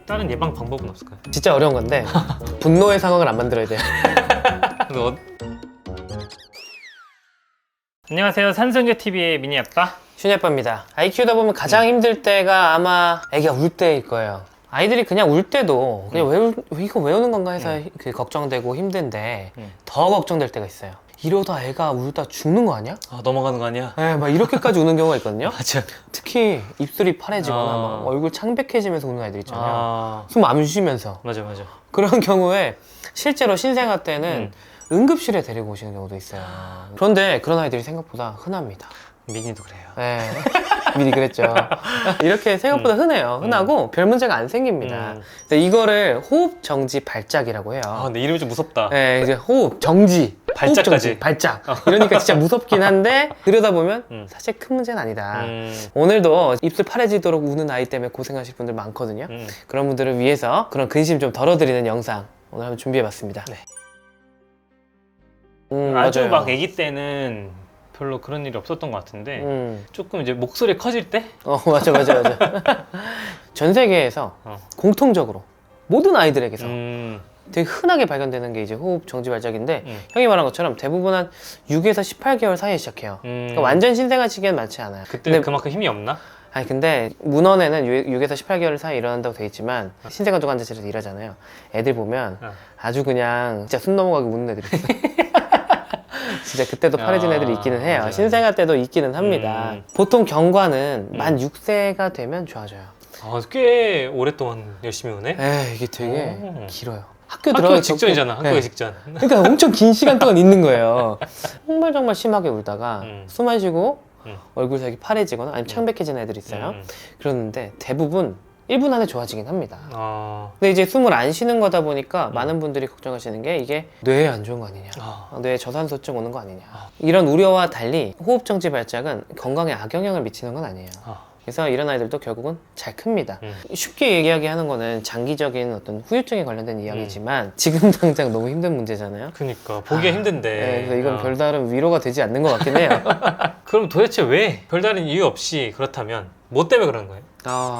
다른 예방 방법은 없을까요? 진짜 어려운 건데 분노의 상황을 안 만들어야 돼요. 안녕하세요, 산성교TV의 미니 아빠. 슌이 아빠입니다. 아이 키우다 보면 가장 힘들 때가 아마 애기가 울 때일 거예요. 아이들이 그냥 울 때도 그냥 이거 왜 우는 건가 해서 걱정되고 힘든데 더 걱정될 때가 있어요. 이러다 애가 울다 죽는 거 아니야? 아, 넘어가는 거 아니야? 네, 막 이렇게까지 우는 경우가 있거든요. 맞아. 특히 입술이 파래지거나 막 얼굴 창백해지면서 우는 아이들 있잖아요. 숨 안 쉬면서. 맞아. 그런 경우에 실제로 신생아 때는 응급실에 데리고 오시는 경우도 있어요. 그런데 그런 아이들이 생각보다 흔합니다. 미니도 그래요. 네. 미리 그랬죠. 이렇게 생각보다 흔해요. 흔하고 별 문제가 안 생깁니다. 근데 이거를 호흡 정지 발작이라고 해요. 아, 근데 이름이 좀 무섭다. 네, 이제 호흡 정지. 발작까지. 호흡 정지, 발작. 이러니까 진짜 무섭긴 한데 들여다보면 사실 큰 문제는 아니다. 오늘도 입술 파래지도록 우는 아이 때문에 고생하실 분들 많거든요. 그런 분들을 위해서 그런 근심 좀 덜어드리는 영상 오늘 한번 준비해봤습니다. 네. 아주 맞아요. 막 아기 때는 별로 그런 일이 없었던 것 같은데 조금 이제 목소리 커질 때? 맞아. 전 세계에서 공통적으로 모든 아이들에게서 되게 흔하게 발견되는 게 이제 호흡 정지 발작인데 형이 말한 것처럼 대부분 한 6에서 18개월 사이에 시작해요. 그러니까 완전 신생아 시기엔 많지 않아요. 그때는 그만큼 힘이 없나? 아니 근데 문헌에는 6에서 18개월 사이 일어난다고 돼 있지만 신생아 도관제실에서 일하잖아요. 애들 보면 아주 그냥 진짜 숨 넘어가게 우는 애들이 있어요. 진짜 그때도 파래진 애들이 있기는 해요. 맞아요. 신생아 때도 있기는 합니다. 보통 경과는 만 6세가 되면 좋아져요. 아, 꽤 오랫동안 열심히 오네? 이게 되게 길어요. 학교 학교 들어가기 직전이잖아. 전부터. 학교 직전. 그러니까 엄청 긴 시간 동안 있는 거예요. 정말 심하게 울다가 숨 안 쉬고 얼굴색이 파래지거나 아니면 창백해진 애들이 있어요. 그러는데 대부분 1분 안에 좋아지긴 합니다. 근데 이제 숨을 안 쉬는 거다 보니까 많은 분들이 걱정하시는 게 이게 뇌에 안 좋은 거 아니냐, 뇌에 저산소증 오는 거 아니냐, 이런 우려와 달리 호흡정지 발작은 건강에 악영향을 미치는 건 아니에요. 그래서 이런 아이들도 결국은 잘 큽니다. 쉽게 얘기하는 거는 장기적인 어떤 후유증에 관련된 이야기지만 지금 당장 너무 힘든 문제잖아요. 그러니까 보기가 힘든데. 네, 그래서 이건 별다른 위로가 되지 않는 것 같긴 해요. 그럼 도대체 왜 별다른 이유 없이 그렇다면 뭐 때문에 그런 거예요?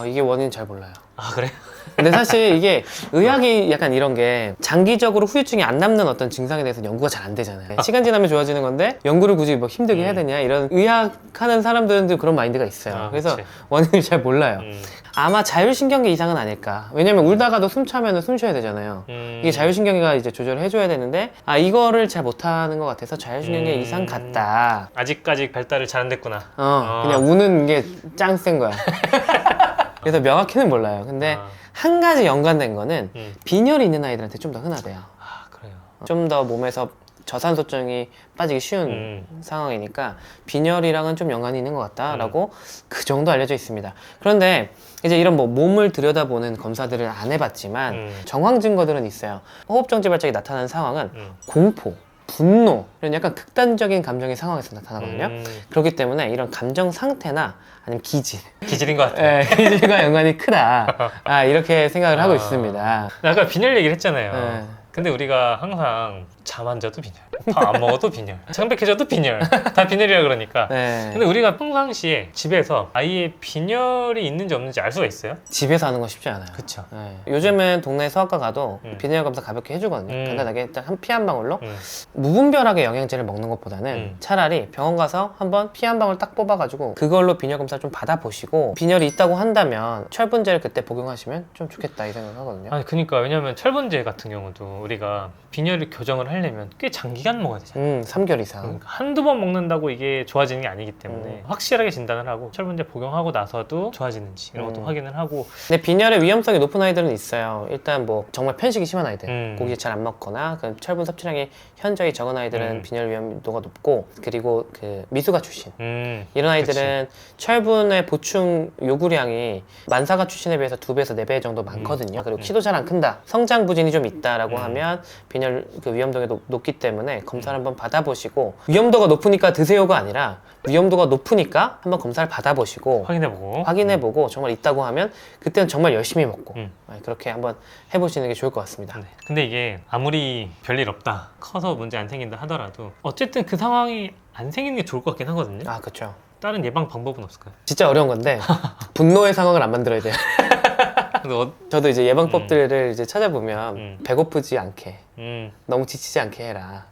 이게 원인 잘 몰라요. 아, 그래? 근데 사실 이게 의학이 약간 이런 게 장기적으로 후유증이 안 남는 어떤 증상에 대해서 연구가 잘 안 되잖아요. 시간 지나면 좋아지는 건데 연구를 굳이 뭐 힘들게 해야 되냐, 이런 의학하는 사람들은 그런 마인드가 있어요. 그래서 그치. 원인을 잘 몰라요. 아마 자율신경계 이상은 아닐까. 왜냐면 울다가도 숨 차면 숨 쉬어야 되잖아요. 이게 자율신경계가 이제 조절을 해줘야 되는데 이거를 잘 못하는 것 같아서 자율신경계 이상 같다. 아직까지 발달을 잘 안 됐구나. 그냥 우는 게 짱 센 거야. 그래서 명확히는 몰라요. 근데 한 가지 연관된 거는 빈혈이 있는 아이들한테 좀 더 흔하대요. 그래요. 좀 더 몸에서 저산소증이 빠지기 쉬운 상황이니까 빈혈이랑은 좀 연관이 있는 것 같다라고 그 정도 알려져 있습니다. 그런데 이제 이런 뭐 몸을 들여다보는 검사들을 안 해봤지만 정황 증거들은 있어요. 호흡정지 발작이 나타나는 상황은 공포, 분노, 이런 약간 극단적인 감정의 상황에서 나타나거든요. 그렇기 때문에 이런 감정 상태나 아니면 기질인 것 같아요. 기질과 연관이 크다, 이렇게 생각을 하고 있습니다. 아까 빈혈 얘기를 했잖아요. 네. 근데 우리가 항상 잠 안 자도 빈혈, 밥 안 먹어도 빈혈, 창백해져도 빈혈, 다 빈혈이라 그러니까. 근데 우리가 평상시에 집에서 아이의 빈혈이 있는지 없는지 알 수가 있어요? 집에서 하는 건 쉽지 않아요. 그쵸. 요즘은 동네 소아과 가도 빈혈 검사 가볍게 해주거든요. 간단하게 일단 피 한 방울로 음. 무분별하게 영양제를 먹는 것보다는 차라리 병원 가서 한번 피 한 방울 딱 뽑아가지고 그걸로 빈혈 검사 좀 받아보시고 빈혈이 있다고 한다면 철분제를 그때 복용하시면 좀 좋겠다 이 생각을 하거든요. 아니, 그니까 왜냐면 철분제 같은 경우도 우리가 빈혈을 교정을 하려면 꽤 장기간 먹어야 되잖아요. 3개월 이상. 그러니까 한두 번 먹는다고 이게 좋아지는 게 아니기 때문에 확실하게 진단을 하고 철분제 복용하고 나서도 좋아지는지 이런 것도 확인을 하고. 근데 빈혈의 위험성이 높은 아이들은 있어요. 일단 뭐 정말 편식이 심한 아이들, 고기 잘 안 먹거나 철분 섭취량이 현저히 적은 아이들은 빈혈 위험도가 높고, 그리고 그 미숙아 출신 이런 아이들은 철분의 보충 요구량이 만사가 출신에 비해서 2배에서 4배 정도 많거든요. 그리고 키도 잘 안 큰다, 성장 부진이 좀 있다라고 하면 빈혈 그 위험도가 높기 때문에 검사를 한번 받아보시고, 위험도가 높으니까 드세요가 아니라 위험도가 높으니까 한번 검사를 받아보시고 확인해보고 정말 있다고 하면 그때는 정말 열심히 먹고 그렇게 한번 해보시는 게 좋을 것 같습니다. 근데 이게 아무리 별일 없다, 커서 문제 안 생긴다 하더라도 어쨌든 그 상황이 안 생기는 게 좋을 것 같긴 하거든요. 그렇죠. 다른 예방 방법은 없을까요? 진짜 어려운 건데 분노의 상황을 안 만들어야 돼요. 근데 저도 이제 예방법들을 이제 찾아보면 배고프지 않게 너무 지치지 않게 해라.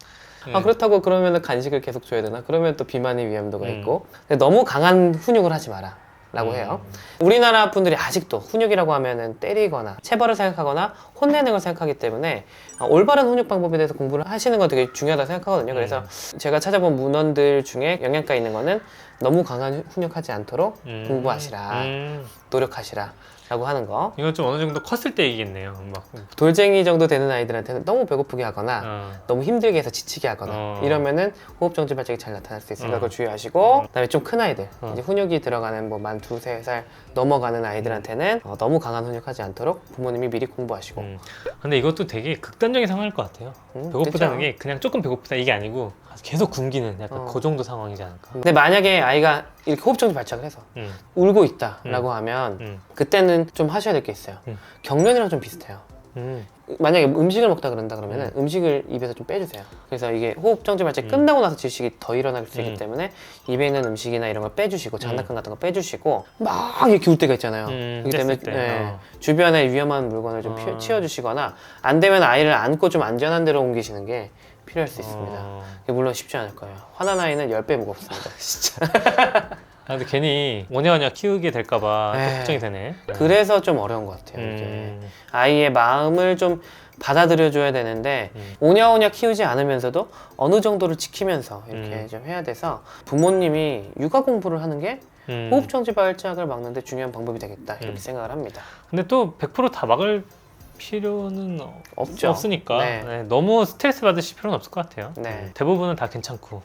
그렇다고 그러면 간식을 계속 줘야 되나? 그러면 또 비만의 위험도가 있고 근데 너무 강한 훈육을 하지 마라 라고 해요. 우리나라 분들이 아직도 훈육이라고 하면은 때리거나 체벌을 생각하거나 혼내는 걸 생각하기 때문에 올바른 훈육 방법에 대해서 공부를 하시는 건 되게 중요하다고 생각하거든요. 그래서 제가 찾아본 문헌들 중에 영양가 있는 거는 너무 강한 훈육하지 않도록 공부하시라, 노력하시라 라고 하는 거. 이건 좀 어느 정도 컸을 때 얘기겠네요. 막 돌쟁이 정도 되는 아이들한테는 너무 배고프게 하거나 너무 힘들게 해서 지치게 하거나 이러면은 호흡정지 발작이 잘 나타날 수 있으니까 그걸 주의하시고, 그다음에 좀 큰 아이들 이제 훈육이 들어가는 뭐 만 두세 살 넘어가는 아이들한테는 너무 강한 훈육하지 않도록 부모님이 미리 공부하시고. 근데 이것도 되게 극단적인 상황일 것 같아요. 배고프다는 게 그냥 조금 배고프다 이게 아니고 계속 굶기는 약간 그 정도 상황이지 않을까. 근데 만약에 아이가 이렇게 호흡정지 발작을 해서 울고 있다라고 하면 그때는 좀 하셔야 될 게 있어요. 경련이랑 좀 비슷해요. 만약에 음식을 먹다 그런다 그러면 음식을 입에서 좀 빼주세요. 그래서 이게 호흡정지 발작이 끝나고 나서 질식이 더 일어날 수 있기 때문에 입에 있는 음식이나 이런 걸 빼주시고 장난감 같은 거 빼주시고 막 이렇게 울 때가 있잖아요. 그렇기 때문에 주변에 위험한 물건을 좀 치워주시거나 안 되면 아이를 안고 좀 안전한 데로 옮기시는 게 필요할 수 있습니다. 물론 쉽지 않을 거예요. 화난 아이는 10배 무겁습니다. 진짜. 근데 괜히 오냐오냐 키우게 될까봐 또 걱정이 되네. 그래서 좀 어려운 것 같아요. 이게 아이의 마음을 좀 받아들여줘야 되는데 오냐오냐 키우지 않으면서도 어느 정도를 지키면서 이렇게 좀 해야 돼서 부모님이 육아 공부를 하는 게 호흡정지 발작을 막는데 중요한 방법이 되겠다 이렇게 생각을 합니다. 근데 또 100% 다 막을 필요는 없으니까 네. 너무 스트레스 받으실 필요는 없을 것 같아요. 네. 대부분은 다 괜찮고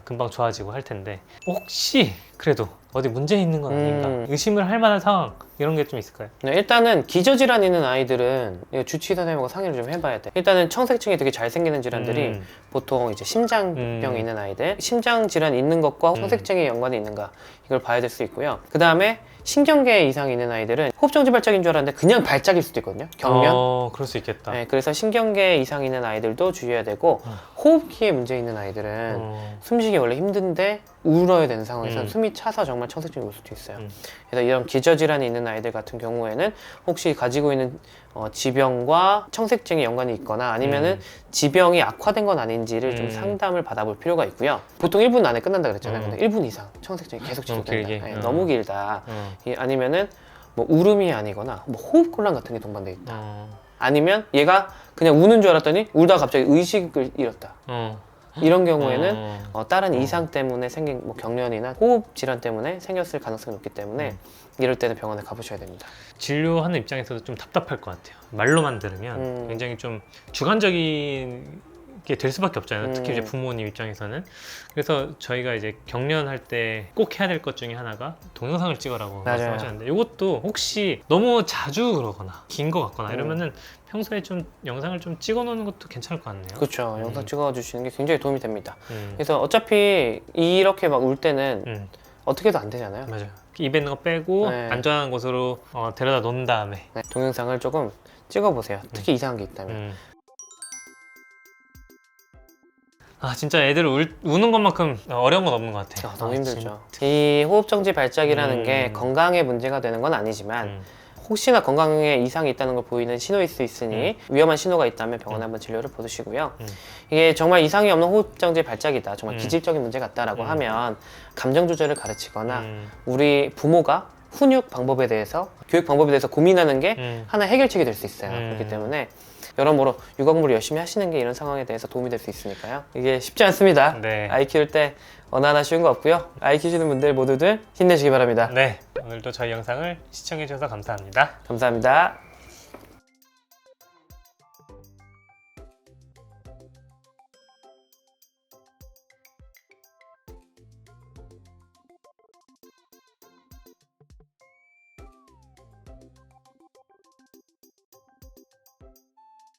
금방 좋아지고 할 텐데 혹시 그래도 어디 문제 있는 건 아닌가 의심을 할 만한 상황 이런 게 좀 있을까요? 네, 일단은 기저질환 있는 아이들은 주치의 선생님하고 상의를 좀 해봐야 돼. 일단은 청색층이 되게 잘 생기는 질환들이 보통 이제 심장병이 있는 아이들, 심장 질환 있는 것과 청색층이 연관이 있는가 이걸 봐야 될 수 있고요. 그 다음에 신경계 이상이 있는 아이들은 호흡정지 발작인 줄 알았는데 그냥 발작일 수도 있거든요. 경련. 그럴 수 있겠다. 네, 그래서 신경계 이상 있는 아이들도 주의해야 되고 호흡기에 문제 있는 아이들은 숨쉬기 원래 힘든데 울어야 되는 상황에서 숨이 차서 정말 청색증이 올 수도 있어요. 그래서 이런 기저질환이 있는 아이들 같은 경우에는 혹시 가지고 있는 지병과 청색증이 연관이 있거나 아니면은 지병이 악화된 건 아닌지를 좀 상담을 받아볼 필요가 있고요. 보통 1분 안에 끝난다 그랬잖아요. 근데 1분 이상 청색증이 계속 지속된다. 네, 너무 길다. 아니면은 뭐 울음이 아니거나 뭐 호흡곤란 같은 게 동반돼 있다. 아니면 얘가 그냥 우는 줄 알았더니 울다가 갑자기 의식을 잃었다. 이런 경우에는 다른 이상 때문에 생긴 뭐 경련이나 호흡 질환 때문에 생겼을 가능성이 높기 때문에 이럴 때는 병원에 가보셔야 됩니다. 진료하는 입장에서도 좀 답답할 것 같아요. 말로만 들으면 굉장히 좀 주관적인 게 될 수밖에 없잖아요. 특히 이제 부모님 입장에서는. 그래서 저희가 이제 경련할 때 꼭 해야 될 것 중에 하나가 동영상을 찍으라고 말씀하셨는데 이것도 혹시 너무 자주 그러거나 긴 거 같거나 이러면은 평소에 좀 영상을 좀 찍어 놓는 것도 괜찮을 것 같네요. 그렇죠. 영상 찍어 주시는 게 굉장히 도움이 됩니다. 그래서 어차피 이렇게 막 울 때는 어떻게 해도 안 되잖아요. 맞아요. 입에 있는 거 빼고 안전한 곳으로 데려다 놓은 다음에 동영상을 조금 찍어 보세요. 특히 이상한 게 있다면. 진짜 애들 우는 것만큼 어려운 건 없는 것 같아요. 너무 힘들죠. 이 호흡정지 발작이라는 게 건강에 문제가 되는 건 아니지만 혹시나 건강에 이상이 있다는 걸 보이는 신호일 수 있으니 위험한 신호가 있다면 병원에 한번 진료를 받으시고요. 이게 정말 이상이 없는 호흡정지 발작이다, 정말 기질적인 문제 같다라고 하면 감정 조절을 가르치거나 우리 부모가 훈육 방법에 대해서, 교육 방법에 대해서 고민하는 게 하나의 해결책이 될 수 있어요. 그렇기 때문에 여러모로 육아 공부를 열심히 하시는 게 이런 상황에 대해서 도움이 될 수 있으니까요. 이게 쉽지 않습니다. 아이 키울 때 어느 하나 쉬운 거 없고요. 아이 키우시는 분들 모두들 힘내시기 바랍니다. 네, 오늘도 저희 영상을 시청해 주셔서 감사합니다. 감사합니다.